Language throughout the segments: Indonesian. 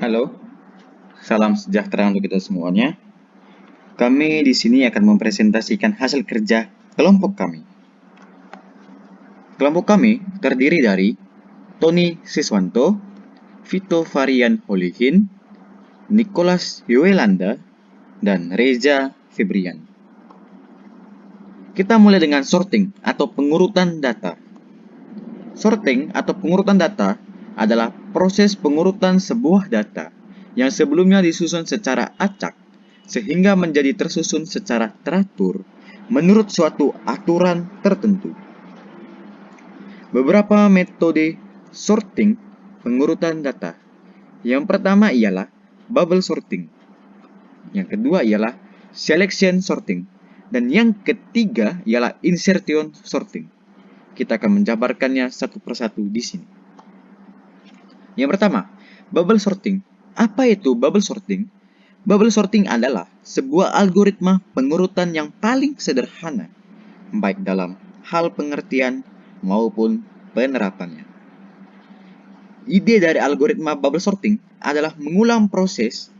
Halo, salam sejahtera untuk kita semuanya. Kami di sini akan mempresentasikan hasil kerja kelompok kami. Kelompok kami terdiri dari Tony Siswanto, Vito Varian Holihin, Nicholas Yuelanda, dan Reza Febrian. Kita mulai dengan sorting atau pengurutan data. Sorting atau pengurutan data adalah proses pengurutan sebuah data yang sebelumnya disusun secara acak sehingga menjadi tersusun secara teratur menurut suatu aturan tertentu. Beberapa metode sorting pengurutan data. Yang pertama ialah bubble sorting. Yang kedua ialah selection sorting. Dan yang ketiga ialah insertion sorting. Kita akan menjabarkannya satu persatu di sini. Yang pertama, bubble sorting. Apa itu bubble sorting? Bubble sorting adalah sebuah algoritma pengurutan yang paling sederhana, baik dalam hal pengertian maupun penerapannya. Ide dari algoritma bubble sorting adalah mengulang proses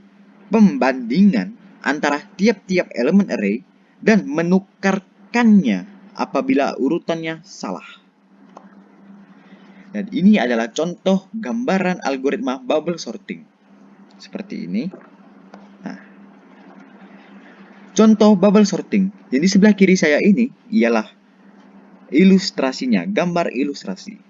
pembandingan antara tiap-tiap elemen array dan menukarkannya apabila urutannya salah. Dan ini adalah contoh gambaran algoritma bubble sorting. Seperti ini. Nah, contoh bubble sorting. Yang di sebelah kiri saya ini ialah ilustrasinya, gambar ilustrasi.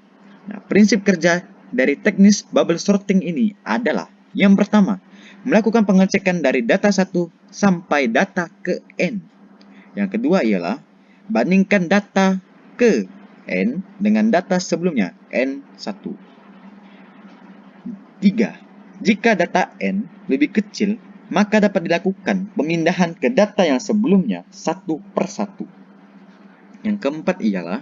Nah, prinsip kerja dari teknis bubble sorting ini adalah yang pertama, melakukan pengecekan dari data 1 sampai data ke N. Yang kedua ialah bandingkan data ke N dengan data sebelumnya, N1. 3. Jika data N lebih kecil, maka dapat dilakukan pemindahan ke data yang sebelumnya satu per satu. Yang keempat ialah,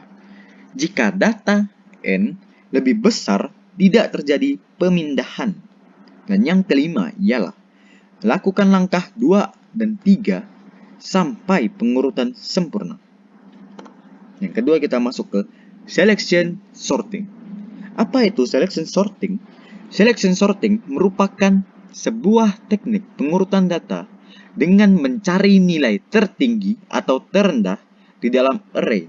jika data N lebih besar, tidak terjadi pemindahan. Dan yang kelima ialah, lakukan langkah 2 dan 3 sampai pengurutan sempurna. Yang kedua kita masuk ke selection sorting. Apa itu selection sorting? Selection sorting merupakan sebuah teknik pengurutan data dengan mencari nilai tertinggi atau terendah di dalam array.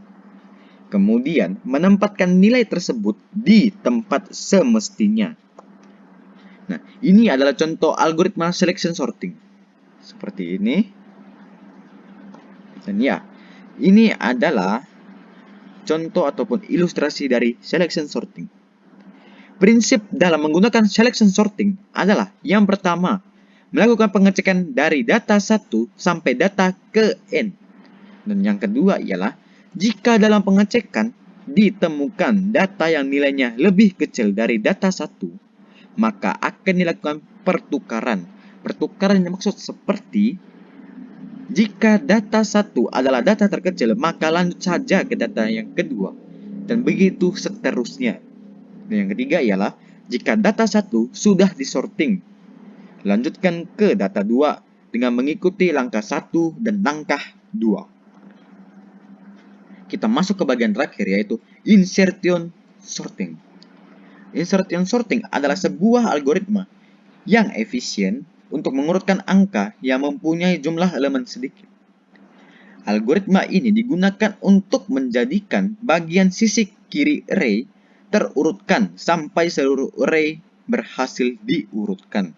Kemudian menempatkan nilai tersebut di tempat semestinya. Nah, ini adalah contoh algoritma selection sorting. Seperti ini. Dan ya, ini adalah contoh ataupun ilustrasi dari selection sorting. Prinsip dalam menggunakan selection sorting adalah yang pertama, melakukan pengecekan dari data 1 sampai data ke N. Dan yang kedua ialah, jika dalam pengecekan ditemukan data yang nilainya lebih kecil dari data 1, maka akan dilakukan pertukaran. Pertukaran yang maksud seperti, jika data 1 adalah data terkecil, maka lanjut saja ke data yang kedua. Dan begitu seterusnya. Dan yang ketiga ialah, jika data 1 sudah disorting, lanjutkan ke data 2 dengan mengikuti langkah 1 dan langkah 2. Kita masuk ke bagian terakhir, yaitu insertion sorting. Insertion sorting adalah sebuah algoritma yang efisien untuk mengurutkan angka yang mempunyai jumlah elemen sedikit. Algoritma ini digunakan untuk menjadikan bagian sisi kiri array terurutkan sampai seluruh array berhasil diurutkan.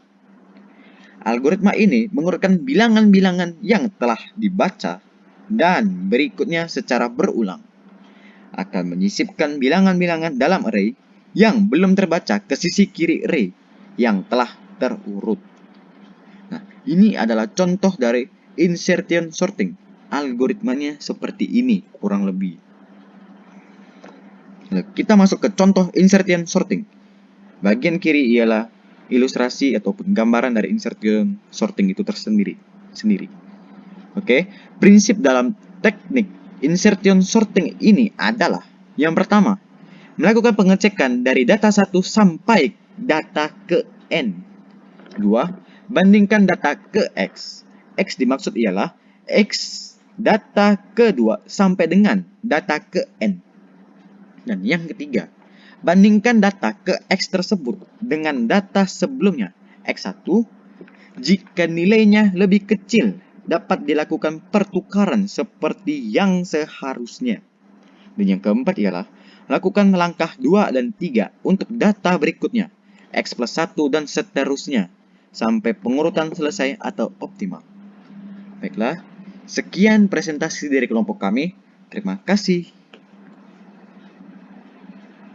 Algoritma ini mengurutkan bilangan-bilangan yang telah dibaca dan berikutnya secara berulang. Akan menyisipkan bilangan-bilangan dalam array yang belum terbaca ke sisi kiri array yang telah terurut. Nah, ini adalah contoh dari insertion sorting. Algoritmanya seperti ini kurang lebih. Kita masuk ke contoh insertion sorting. Bagian kiri ialah ilustrasi ataupun gambaran dari insertion sorting itu tersendiri. Oke, prinsip dalam teknik insertion sorting ini adalah yang pertama, melakukan pengecekan dari data 1 sampai data ke N. 2. Bandingkan data ke X. X dimaksud ialah X data ke-2 sampai dengan data ke N. Dan yang ketiga, bandingkan data ke X tersebut dengan data sebelumnya, X1, jika nilainya lebih kecil, dapat dilakukan pertukaran seperti yang seharusnya. Dan yang keempat ialah, lakukan langkah 2 dan 3 untuk data berikutnya, X plus 1 dan seterusnya, sampai pengurutan selesai atau optimal. Baiklah, sekian presentasi dari kelompok kami. Terima kasih.